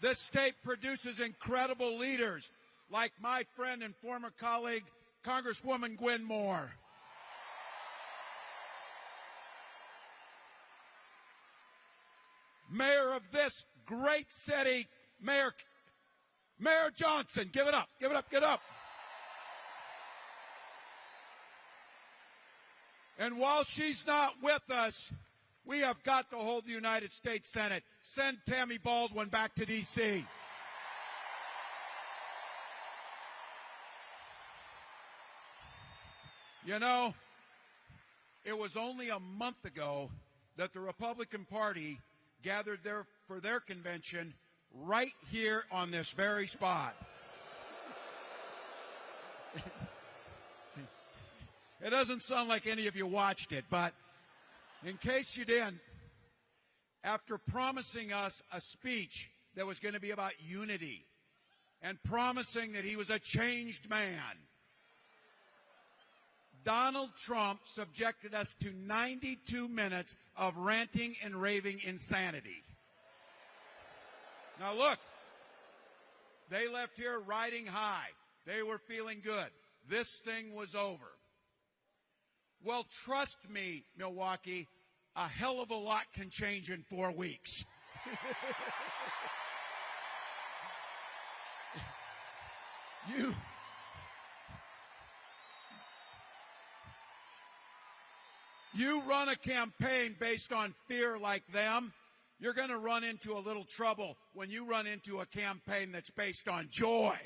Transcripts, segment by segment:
This state produces incredible leaders like my friend and former colleague, Congresswoman Gwen Moore. Mayor of this great city, Mayor Johnson. Give it up, give it up, give it up. And while she's not with us, we have got to hold the United States Senate. Send Tammy Baldwin back to D.C. You know, it was only a month ago that the Republican Party gathered for their convention right here on this very spot. It doesn't sound like any of you watched it, but in case you didn't, after promising us a speech that was going to be about unity and promising that he was a changed man, Donald Trump subjected us to 92 minutes of ranting and raving insanity. Now look, they left here riding high. They were feeling good. This thing was over. Well, trust me, Milwaukee, a hell of a lot can change in 4 weeks. You run a campaign based on fear like them, you're going to run into a little trouble when you run into a campaign that's based on joy.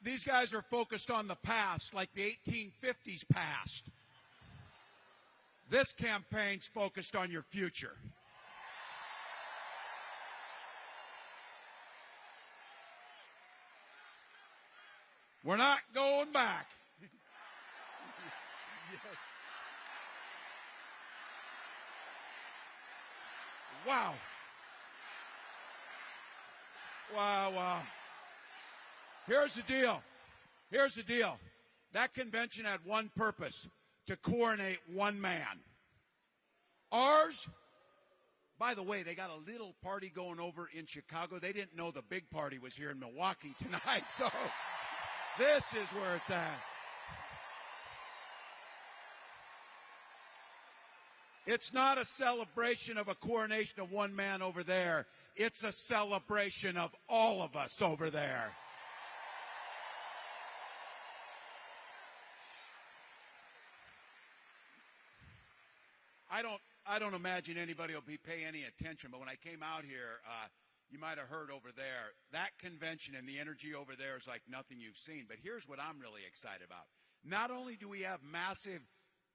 These guys are focused on the past, like the 1850s past. This campaign's focused on your future. We're not going back. Wow. Wow, wow. Here's the deal. Here's the deal. That convention had one purpose, to coronate one man. Ours, by the way, they got a little party going over in Chicago. They didn't know the big party was here in Milwaukee tonight, so this is where it's at. It's not a celebration of a coronation of one man over there. It's a celebration of all of us over there. I don't imagine anybody will be paying any attention, but when I came out here, you might have heard over there, that convention and the energy over there is like nothing you've seen. But here's what I'm really excited about. Not only do we have massive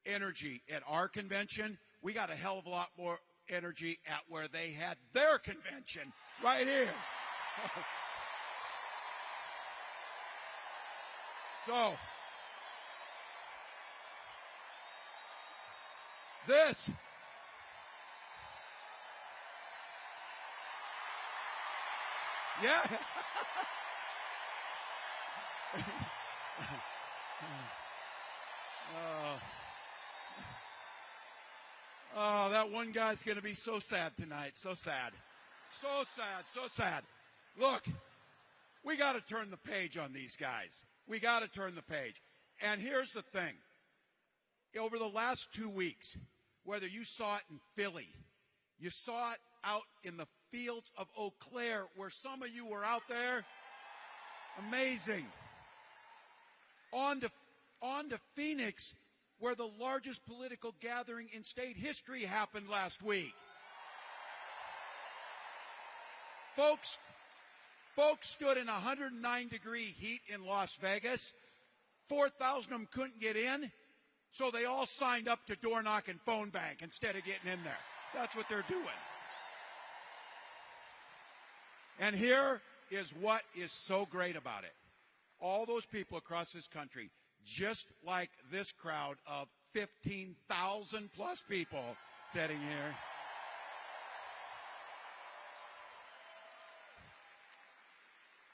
energy at our convention, we got a hell of a lot more energy at where they had their convention right here. So, this yeah. Oh, that one guy's going to be so sad tonight. So sad. So sad, so sad. Look, we got to turn the page on these guys. We got to turn the page. And here's the thing. Over the last 2 weeks, whether you saw it in Philly, you saw it out in the fields of Eau Claire, where some of you were out there. Amazing. On to Phoenix, where the largest political gathering in state history happened last week. Folks stood in 109-degree heat in Las Vegas. 4,000 of them couldn't get in, so they all signed up to door knock and phone bank instead of getting in there. That's what they're doing. And here is what is so great about it. All those people across this country, just like this crowd of 15,000 plus people sitting here.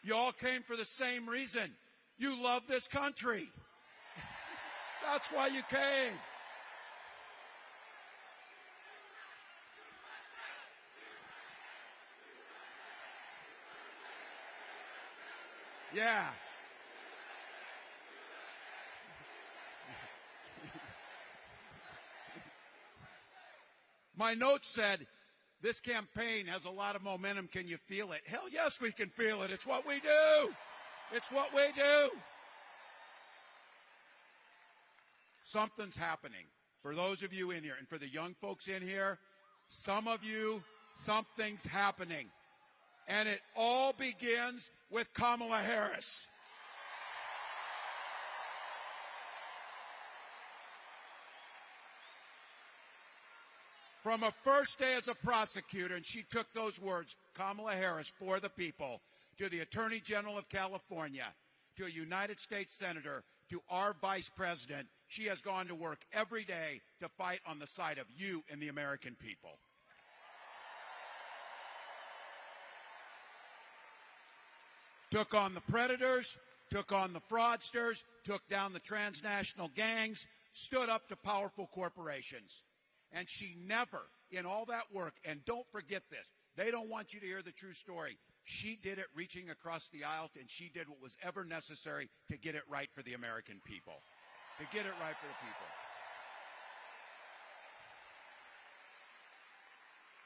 You all came for the same reason. You love this country. That's why you came. Yeah. My notes said, this campaign has a lot of momentum. Can you feel it? Hell yes, we can feel it. It's what we do. It's what we do. Something's happening. For those of you in here, and for the young folks in here, some of you, something's happening. And it all begins with Kamala Harris. From a first day as a prosecutor, and she took those words, Kamala Harris, for the people, to the Attorney General of California, to a United States Senator, to our Vice President, she has gone to work every day to fight on the side of you and the American people. Took on the predators, took on the fraudsters, took down the transnational gangs, stood up to powerful corporations. And she never, in all that work, and don't forget this, they don't want you to hear the true story. She did it reaching across the aisle, and she did what was ever necessary to get it right for the American people. To get it right for the people.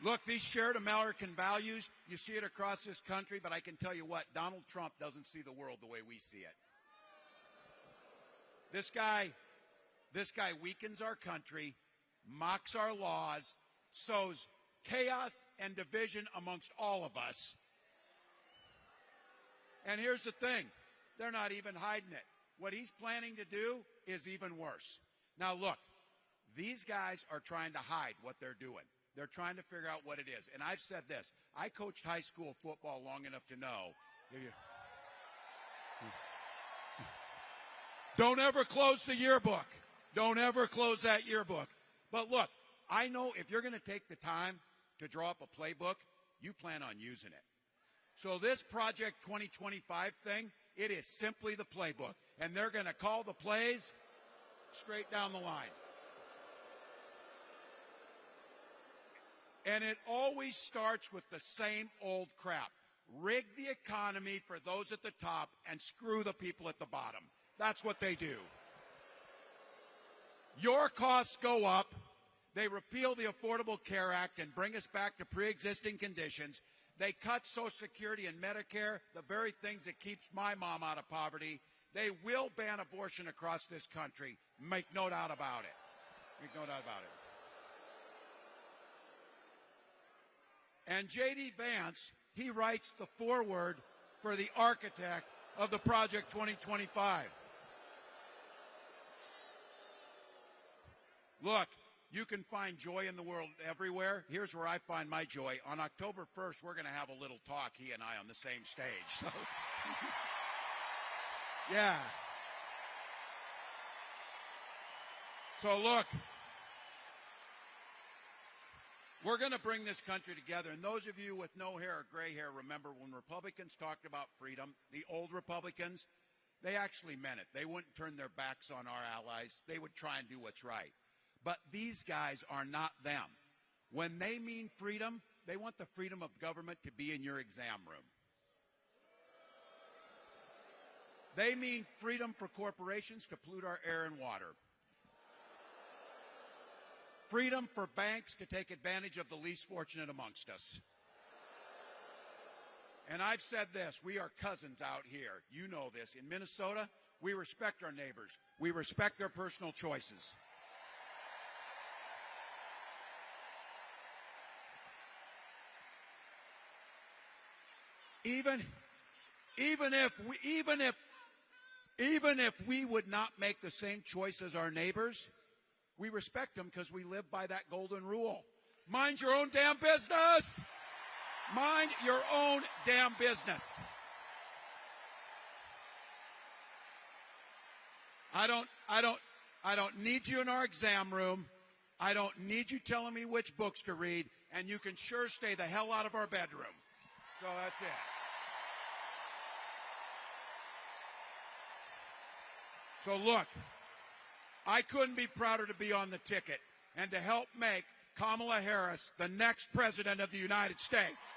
Look, these shared American values, you see it across this country, but I can tell you what, Donald Trump doesn't see the world the way we see it. This guy weakens our country, mocks our laws, sows chaos and division amongst all of us. And here's the thing, they're not even hiding it. What he's planning to do is even worse. Now look, these guys are trying to hide what they're doing. They're trying to figure out what it is. And I've said this, I coached high school football long enough to know. Don't ever close the yearbook. Don't ever close that yearbook. But look, I know if you're going to take the time to draw up a playbook, you plan on using it. So this Project 2025 thing, it is simply the playbook. And they're going to call the plays straight down the line. And it always starts with the same old crap. Rig the economy for those at the top and screw the people at the bottom. That's what they do. Your costs go up. They repeal the Affordable Care Act and bring us back to pre-existing conditions. They cut Social Security and Medicare, the very things that keeps my mom out of poverty. They will ban abortion across this country. Make no doubt about it. Make no doubt about it. And J.D. Vance, he writes the foreword for the architect of the Project 2025. Look, you can find joy in the world everywhere. Here's where I find my joy. On October 1st, we're going to have a little talk, he and I, on the same stage. So, yeah. So look, we're going to bring this country together. And those of you with no hair or gray hair, remember when Republicans talked about freedom, the old Republicans, they actually meant it. They wouldn't turn their backs on our allies. They would try and do what's right. But these guys are not them. When they mean freedom, they want the freedom of government to be in your exam room. They mean freedom for corporations to pollute our air and water. Freedom for banks to take advantage of the least fortunate amongst us. And I've said this, we are cousins out here. You know this. In Minnesota, we respect our neighbors. We respect their personal choices. Even if we would not make the same choice as our neighbors, we respect them because we live by that golden rule. Mind your own damn business. Mind your own damn business. I don't need you in our exam room. I don't need you telling me which books to read, and you can sure stay the hell out of our bedroom. So that's it. So look, I couldn't be prouder to be on the ticket and to help make Kamala Harris the next president of the United States.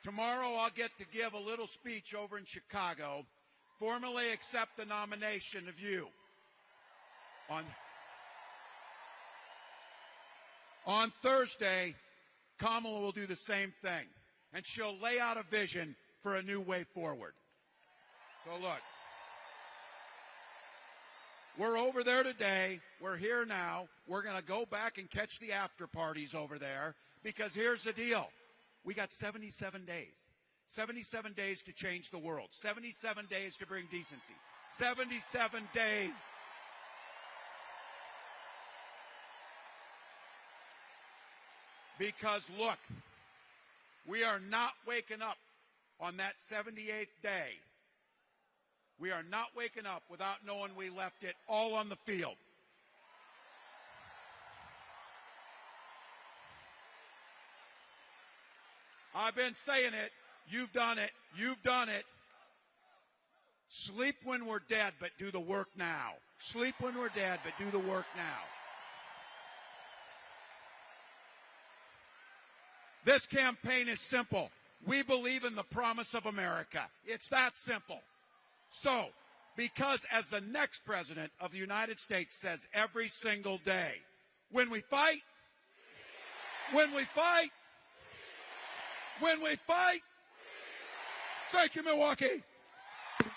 Tomorrow I'll get to give a little speech over in Chicago, formally accept the nomination of you. On Thursday, Kamala will do the same thing, and she'll lay out a vision for a new way forward. So look, we're over there today. We're here now. We're going to go back and catch the after parties over there, because here's the deal. We got 77 days. 77 days to change the world. 77 days to bring decency. 77 days. Because look, we are not waking up on that 78th day. We are not waking up without knowing we left it all on the field. I've been saying it. You've done it. You've done it. Sleep when we're dead, but do the work now. Sleep when we're dead, but do the work now. This campaign is simple. We believe in the promise of America. It's that simple. So, because as the next president of the United States says every single day, when we fight, when we fight, when we fight, thank you, Milwaukee.